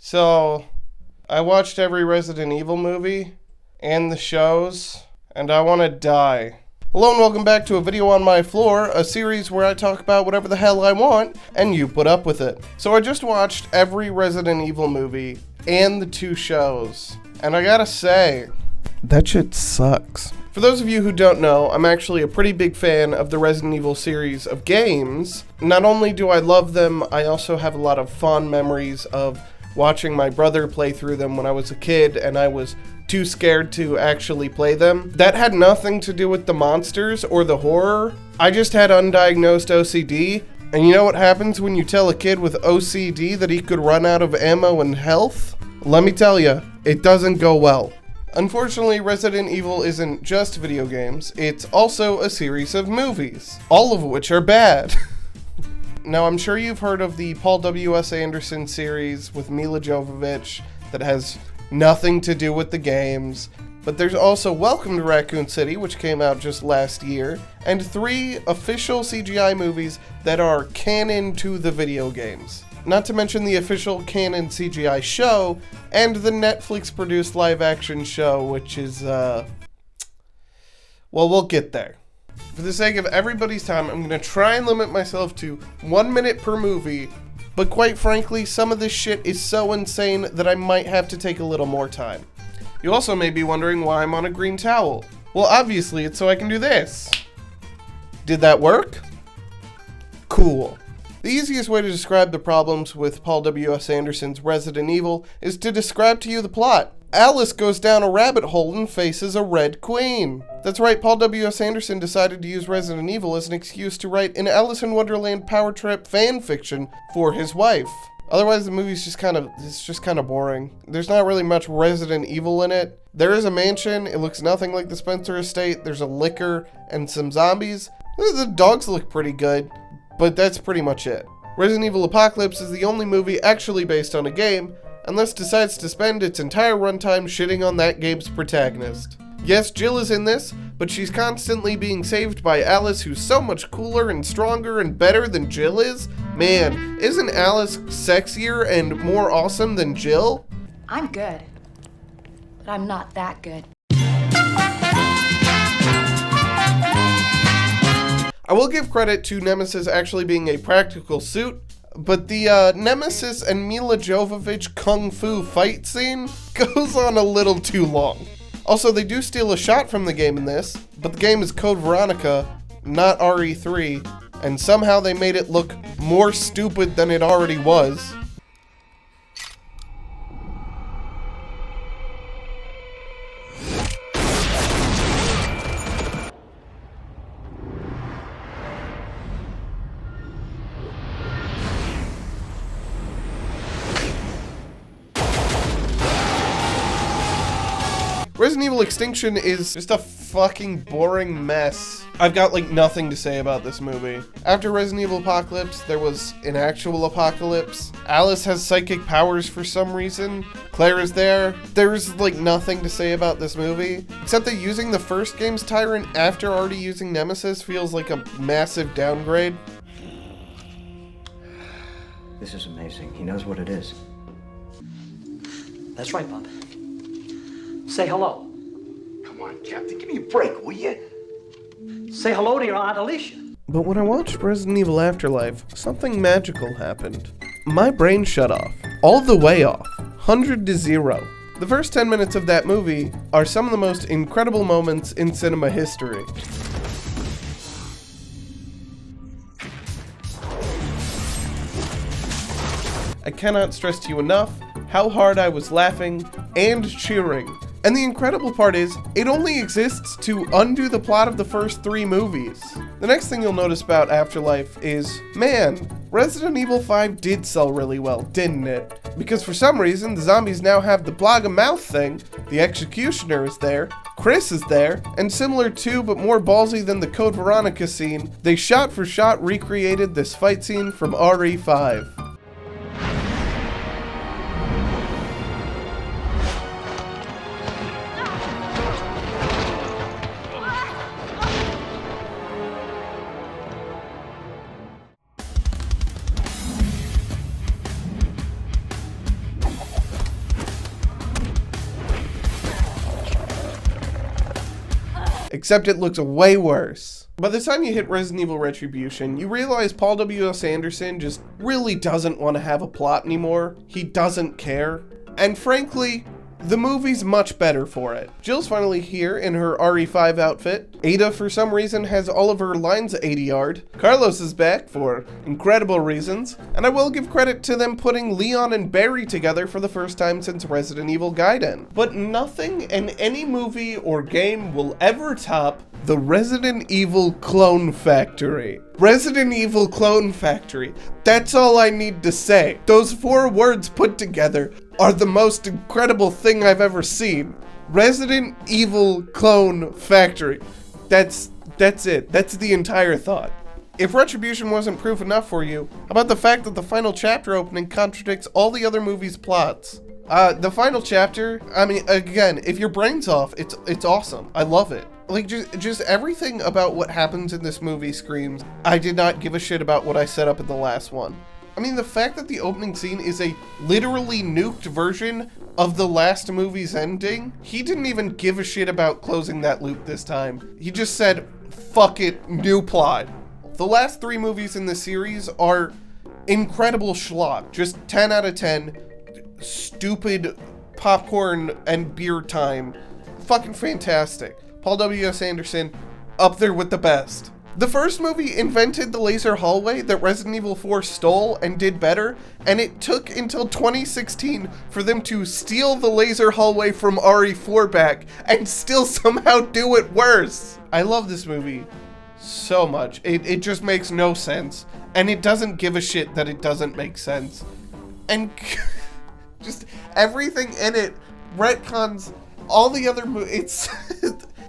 So, I watched every Resident Evil movie and the shows, and I want to die. Hello and welcome back to a video on my floor, a series where I talk about whatever the hell I want, and you put up with it. So I just watched every Resident Evil movie and the 2 shows, and I gotta say, that shit sucks. For those of you who don't know, I'm actually a pretty big fan of the Resident Evil series of games. Not only do I love them, I also have a lot of fond memories of watching my brother play through them when I was a kid and I was too scared to actually play them. That had nothing to do with the monsters or the horror. I just had undiagnosed OCD, and you know what happens when you tell a kid with OCD that he could run out of ammo and health? Let me tell you, it doesn't go well. Unfortunately, Resident Evil isn't just video games, it's also a series of movies, all of which are bad. Now, I'm sure you've heard of the Paul W.S. Anderson series with Mila Jovovich that has nothing to do with the games, but there's also Welcome to Raccoon City, which came out just last year, and 3 official CGI movies that are canon to the video games. Not to mention the official canon CGI show, and the Netflix-produced live-action show, which is, well, we'll get there. For the sake of everybody's time, I'm going to try and limit myself to 1 minute per movie, but quite frankly, some of this shit is so insane that I might have to take a little more time. You also may be wondering why I'm on a green towel. Well, obviously, it's so I can do this. Did that work? Cool. The easiest way to describe the problems with Paul W.S. Anderson's Resident Evil is to describe to you the plot. Alice goes down a rabbit hole and faces a Red Queen. That's right, Paul W.S. Anderson decided to use Resident Evil as an excuse to write an Alice in Wonderland power trip fan fiction for his wife. Otherwise, the movie's just kind of boring. There's not really much Resident Evil in it. There is a mansion, it looks nothing like the Spencer estate, there's a liquor, and some zombies. The dogs look pretty good, but that's pretty much it. Resident Evil Apocalypse is the only movie actually based on a game, unless decides to spend its entire runtime shitting on that game's protagonist. Yes, Jill is in this, but she's constantly being saved by Alice, who's so much cooler and stronger and better than Jill is. Man, isn't Alice sexier and more awesome than Jill? I'm good, but I'm not that good. I will give credit to Nemesis actually being a practical suit, but the Nemesis and Mila Jovovich kung fu fight scene goes on a little too long. Also, they do steal a shot from the game in this, but the game is Code Veronica, not RE3, and somehow they made it look more stupid than it already was. Resident Evil Extinction is just a fucking boring mess. I've got like nothing to say about this movie. After Resident Evil Apocalypse, there was an actual apocalypse. Alice has psychic powers for some reason. Claire is there. There's like nothing to say about this movie, except that using the first game's Tyrant after already using Nemesis feels like a massive downgrade. This is amazing. He knows what it is. That's right, bub. Say hello. Come on, Captain, give me a break, will you? Say hello to your Aunt Alicia. But when I watched Resident Evil Afterlife, something magical happened. My brain shut off. All the way off. 100 to 0. The first 10 minutes of that movie are some of the most incredible moments in cinema history. I cannot stress to you enough how hard I was laughing and cheering. And the incredible part is, it only exists to undo the plot of the first 3 movies. The next thing you'll notice about Afterlife is, man, Resident Evil 5 did sell really well, didn't it? Because for some reason, the zombies now have the blog of mouth thing, the executioner is there, Chris is there, and similar to but more ballsy than the Code Veronica scene, they shot for shot recreated this fight scene from RE5. except it looks way worse. By the time you hit Resident Evil Retribution, you realize Paul W.S. Anderson just really doesn't want to have a plot anymore. He doesn't care. And frankly, the movie's much better for it. Jill's finally here in her RE5 outfit. Ada, for some reason, has all of her lines ADR'd. Carlos is back for incredible reasons. And I will give credit to them putting Leon and Barry together for the first time since Resident Evil Gaiden. But nothing in any movie or game will ever top the Resident Evil Clone Factory. Resident Evil Clone Factory. That's all I need to say. Those 4 words put together are the most incredible thing I've ever seen. Resident Evil Clone Factory. That's it. That's the entire thought. If Retribution wasn't proof enough for you, how about the fact that the final chapter opening contradicts all the other movies' plots? The final chapter, I mean, again, if your brain's off, it's awesome. I love it. Like, just everything about what happens in this movie screams, I did not give a shit about what I set up in the last one. I mean, the fact that the opening scene is a literally nuked version of the last movie's ending, he didn't even give a shit about closing that loop this time. He just said, fuck it, new plot. The last 3 movies in the series are incredible schlock, just 10 out of 10, stupid popcorn and beer time. Fucking fantastic. Paul W.S. Anderson, up there with the best. The first movie invented the laser hallway that Resident Evil 4 stole and did better, and it took until 2016 for them to steal the laser hallway from RE4 back and still somehow do it worse. I love this movie so much. It just makes no sense, and it doesn't give a shit that it doesn't make sense. And just everything in it retcons all the other movies.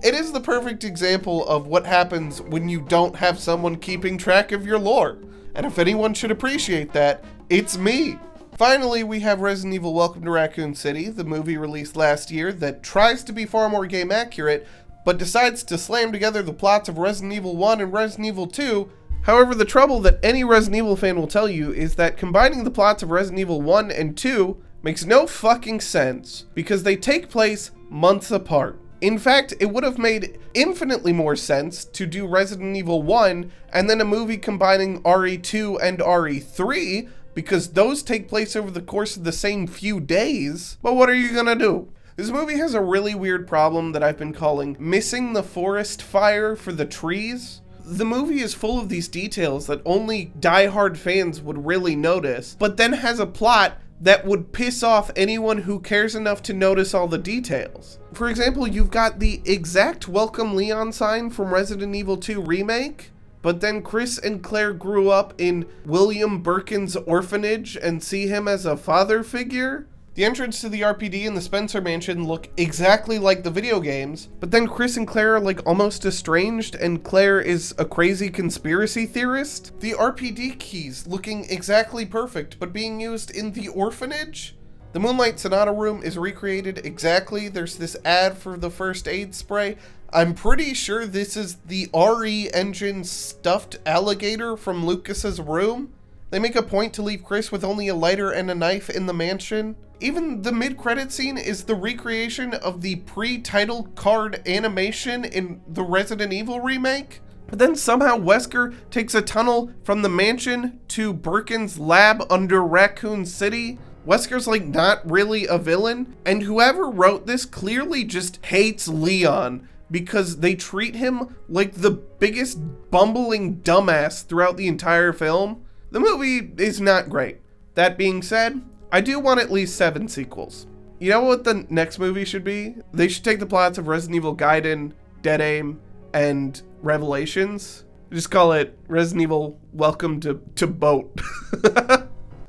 It is the perfect example of what happens when you don't have someone keeping track of your lore. And if anyone should appreciate that, it's me. Finally, we have Resident Evil Welcome to Raccoon City, the movie released last year that tries to be far more game accurate, but decides to slam together the plots of Resident Evil 1 and Resident Evil 2. However, the trouble that any Resident Evil fan will tell you is that combining the plots of Resident Evil 1 and 2 makes no fucking sense, because they take place months apart. In fact, it would have made infinitely more sense to do Resident Evil 1 and then a movie combining RE2 and RE3, because those take place over the course of the same few days. But what are you gonna do? This movie has a really weird problem that I've been calling missing the forest fire for the trees. The movie is full of these details that only die-hard fans would really notice, but then has a plot that would piss off anyone who cares enough to notice all the details. For example, you've got the exact Welcome Leon sign from Resident Evil 2 Remake, but then Chris and Claire grew up in William Birkin's orphanage and see him as a father figure. The entrance to the RPD and the Spencer Mansion look exactly like the video games, but then Chris and Claire are like almost estranged and Claire is a crazy conspiracy theorist. The RPD keys looking exactly perfect, but being used in the orphanage. The Moonlight Sonata room is recreated exactly. There's this ad for the first aid spray. I'm pretty sure this is the RE engine stuffed alligator from Lucas's room. They make a point to leave Chris with only a lighter and a knife in the mansion. Even the mid-credit scene is the recreation of the pre-title card animation in the Resident Evil remake. But then somehow Wesker takes a tunnel from the mansion to Birkin's lab under Raccoon City. Wesker's like not really a villain, and whoever wrote this clearly just hates Leon because they treat him like the biggest bumbling dumbass throughout the entire film. The movie is not great. That being said, I do want at least 7 sequels. You know what the next movie should be? They should take the plots of Resident Evil Gaiden, Dead Aim, and Revelations. Just call it Resident Evil Welcome to Boat.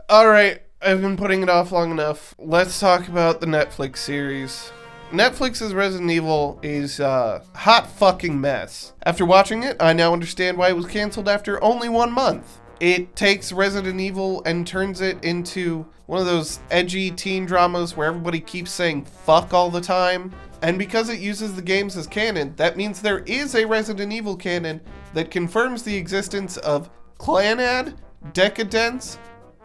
Alright, I've been putting it off long enough. Let's talk about the Netflix series. Netflix's Resident Evil is a hot fucking mess. After watching it, I now understand why it was canceled after only 1 month. It takes Resident Evil and turns it into one of those edgy teen dramas where everybody keeps saying fuck all the time. And because it uses the games as canon, that means there is a Resident Evil canon that confirms the existence of Clanad, Decadence,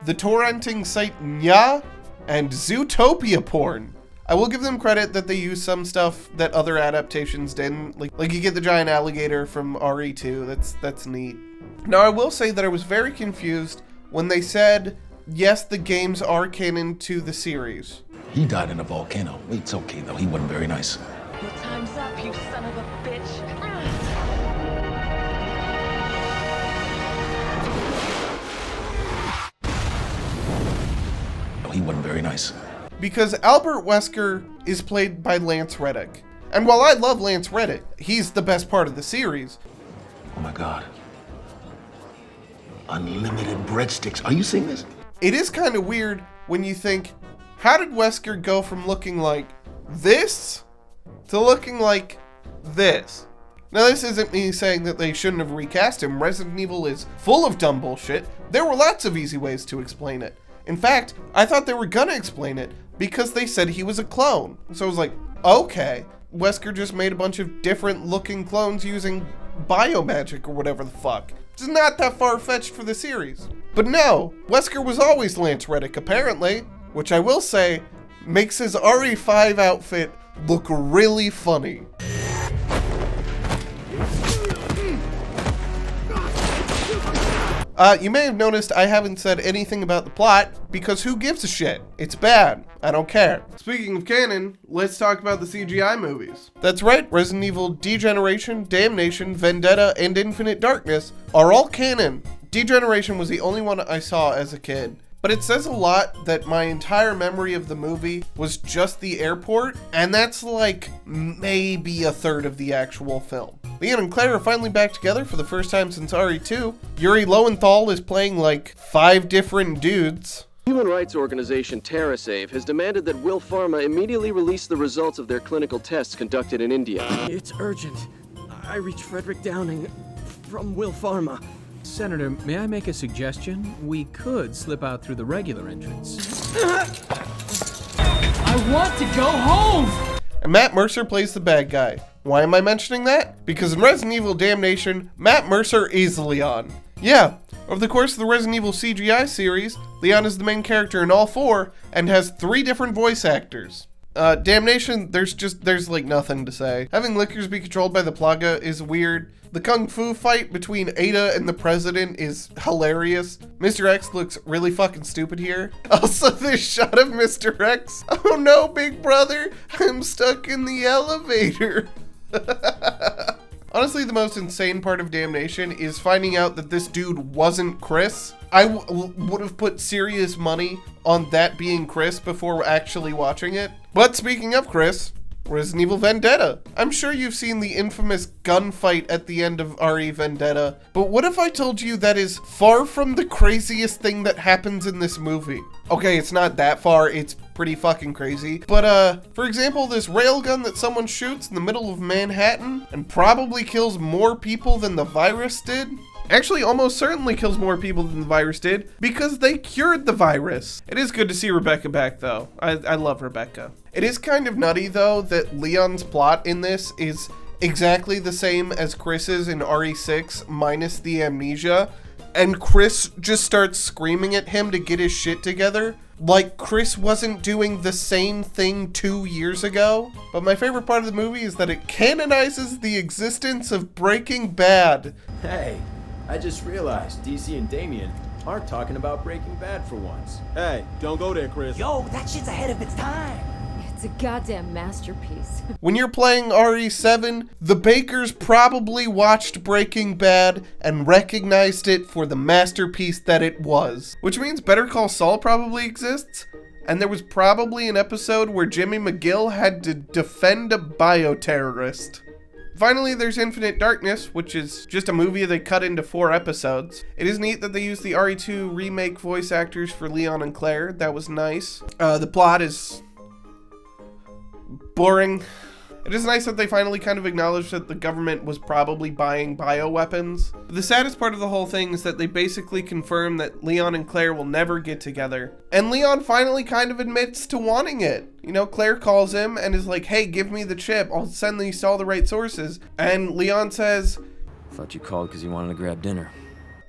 the torrenting site Nya, and Zootopia porn. I will give them credit that they use some stuff that other adaptations didn't. Like you get the giant alligator from RE2. That's neat. Now, I will say that I was very confused when they said, yes, the games are canon to the series. He died in a volcano. It's okay, though. He wasn't very nice. Your time's up, you son of a bitch. He wasn't very nice. Because Albert Wesker is played by Lance Reddick. And while I love Lance Reddick, he's the best part of the series. Oh my God. Unlimited breadsticks. Are you seeing this? It is kind of weird when you think, how did Wesker go from looking like this to looking like this? Now, this isn't me saying that they shouldn't have recast him. Resident Evil is full of dumb bullshit. There were lots of easy ways to explain it. In fact, I thought they were gonna explain it because they said he was a clone. So I was like, okay. Wesker just made a bunch of different looking clones using biomagic or whatever the fuck. It's not that far-fetched for the series. But no, Wesker was always Lance Reddick apparently, which I will say makes his RE5 outfit look really funny. You may have noticed I haven't said anything about the plot, because who gives a shit? It's bad. I don't care. Speaking of canon, let's talk about the CGI movies. That's right, Resident Evil Degeneration, Damnation, Vendetta, and Infinite Darkness are all canon. Degeneration was the only one I saw as a kid. But it says a lot that my entire memory of the movie was just the airport, and that's like maybe a third of the actual film. Leon and Claire are finally back together for the first time since RE2. Yuri Lowenthal is playing like 5 different dudes. Human rights organization TerraSave has demanded that Will Pharma immediately release the results of their clinical tests conducted in India. It's urgent. I reached Frederick Downing from Will Pharma. Senator, may I make a suggestion? We could slip out through the regular entrance. I want to go home! And Matt Mercer plays the bad guy. Why am I mentioning that? Because in Resident Evil Damnation, Matt Mercer is Leon. Yeah, over the course of the Resident Evil CGI series, Leon is the main character in all 4 and has 3 different voice actors. Damnation, there's like nothing to say. Having lickers be controlled by the Plaga is weird. The Kung Fu fight between Ada and the President is hilarious. Mr. X looks really fucking stupid here. Also, this shot of Mr. X. Oh no, big brother, I'm stuck in the elevator. Honestly, the most insane part of Damnation is finding out that this dude wasn't Chris. I would have put serious money on that being Chris before actually watching it. But speaking of Chris, Resident Evil Vendetta. I'm sure you've seen the infamous gunfight at the end of RE Vendetta, but what if I told you that is far from the craziest thing that happens in this movie? Okay, it's not that far, it's pretty fucking crazy, but for example, this railgun that someone shoots in the middle of Manhattan and probably kills more people than the virus did? Actually, almost certainly kills more people than the virus did, because they cured the virus. It is good to see Rebecca back, though. I love Rebecca. It is kind of nutty, though, that Leon's plot in this is exactly the same as Chris's in RE6, minus the amnesia, and Chris just starts screaming at him to get his shit together, like Chris wasn't doing the same thing 2 years ago. But my favorite part of the movie is that it canonizes the existence of Breaking Bad. Hey. I just realized DC and Damien aren't talking about Breaking Bad for once. Hey, don't go there, Chris. Yo, that shit's ahead of its time. It's a goddamn masterpiece. When you're playing RE7, the Bakers probably watched Breaking Bad and recognized it for the masterpiece that it was. Which means Better Call Saul probably exists, and there was probably an episode where Jimmy McGill had to defend a bioterrorist. Finally, there's Infinite Darkness, which is just a movie they cut into 4 episodes. It is neat that they used the RE2 remake voice actors for Leon and Claire. That was nice. The plot is boring. It is nice that they finally kind of acknowledged that the government was probably buying bioweapons. But the saddest part of the whole thing is that they basically confirm that Leon and Claire will never get together. And Leon finally kind of admits to wanting it. You know, Claire calls him and is like, hey, give me the chip. I'll send these to all the right sources. And Leon says, I thought you called because you wanted to grab dinner.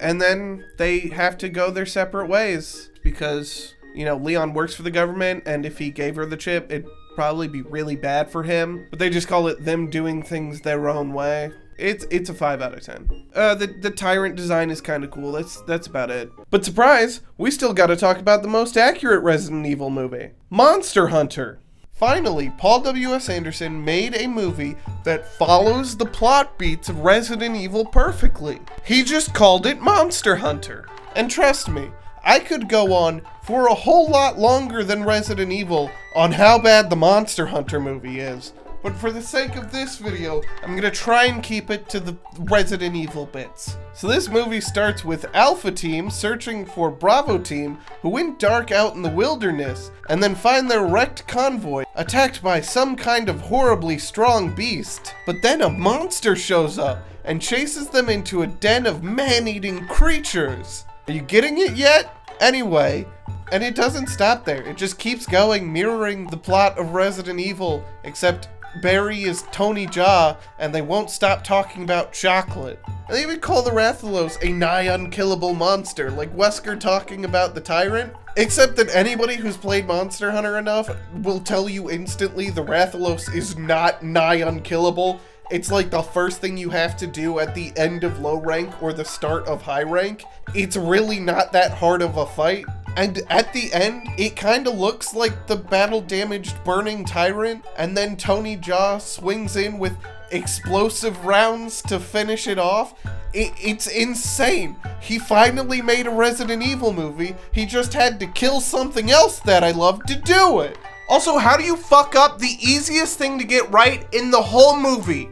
And then they have to go their separate ways because, you know, Leon works for the government, and if he gave her the chip, it probably be really bad for him, but they just call it them doing things their own way. It's a 5 out of 10. The tyrant design is kind of cool. That's about it. But surprise, we still got to talk about the most accurate Resident Evil movie, Monster Hunter. Finally, Paul W.S. Anderson made a movie that follows the plot beats of Resident Evil perfectly. He just called it Monster Hunter. And trust me, I could go on for a whole lot longer than Resident Evil on how bad the Monster Hunter movie is. But for the sake of this video, I'm gonna try and keep it to the Resident Evil bits. So this movie starts with Alpha Team searching for Bravo Team, who went dark out in the wilderness, and then find their wrecked convoy attacked by some kind of horribly strong beast. But then a monster shows up and chases them into a den of man-eating creatures. Are you getting it yet? Anyway, and it doesn't stop there. It just keeps going, mirroring the plot of Resident Evil, except Barry is Tony Jaa, and they won't stop talking about chocolate. And they even call the Rathalos a nigh unkillable monster, like Wesker talking about the Tyrant. Except that anybody who's played Monster Hunter enough will tell you instantly the Rathalos is not nigh unkillable. It's like the first thing you have to do at the end of low rank or the start of high rank. It's really not that hard of a fight. And at the end, it kind of looks like the battle-damaged burning Tyrant, and then Tony Jaa swings in with explosive rounds to finish it off. It's insane. He finally made a Resident Evil movie. He just had to kill something else that I love to do it. Also, how do you fuck up the easiest thing to get right in the whole movie?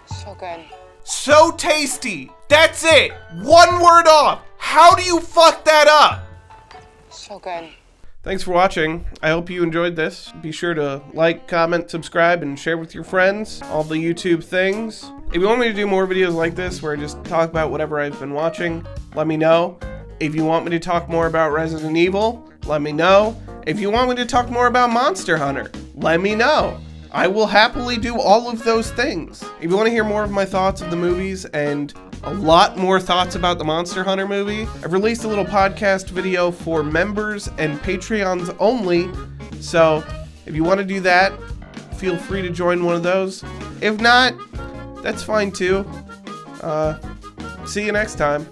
So good. So tasty. That's it. One word off. How do you fuck that up? So good. Thanks for watching. I hope you enjoyed this. Be sure to like, comment, subscribe, and share with your friends. All the YouTube things. If you want me to do more videos like this where I just talk about whatever I've been watching, let me know. If you want me to talk more about Resident Evil, let me know. If you want me to talk more about Monster Hunter, let me know. I will happily do all of those things. If you want to hear more of my thoughts of the movies and a lot more thoughts about the Monster Hunter movie, I've released a little podcast video for members and Patreons only. So if you want to do that, feel free to join one of those. If not, that's fine too. See you next time.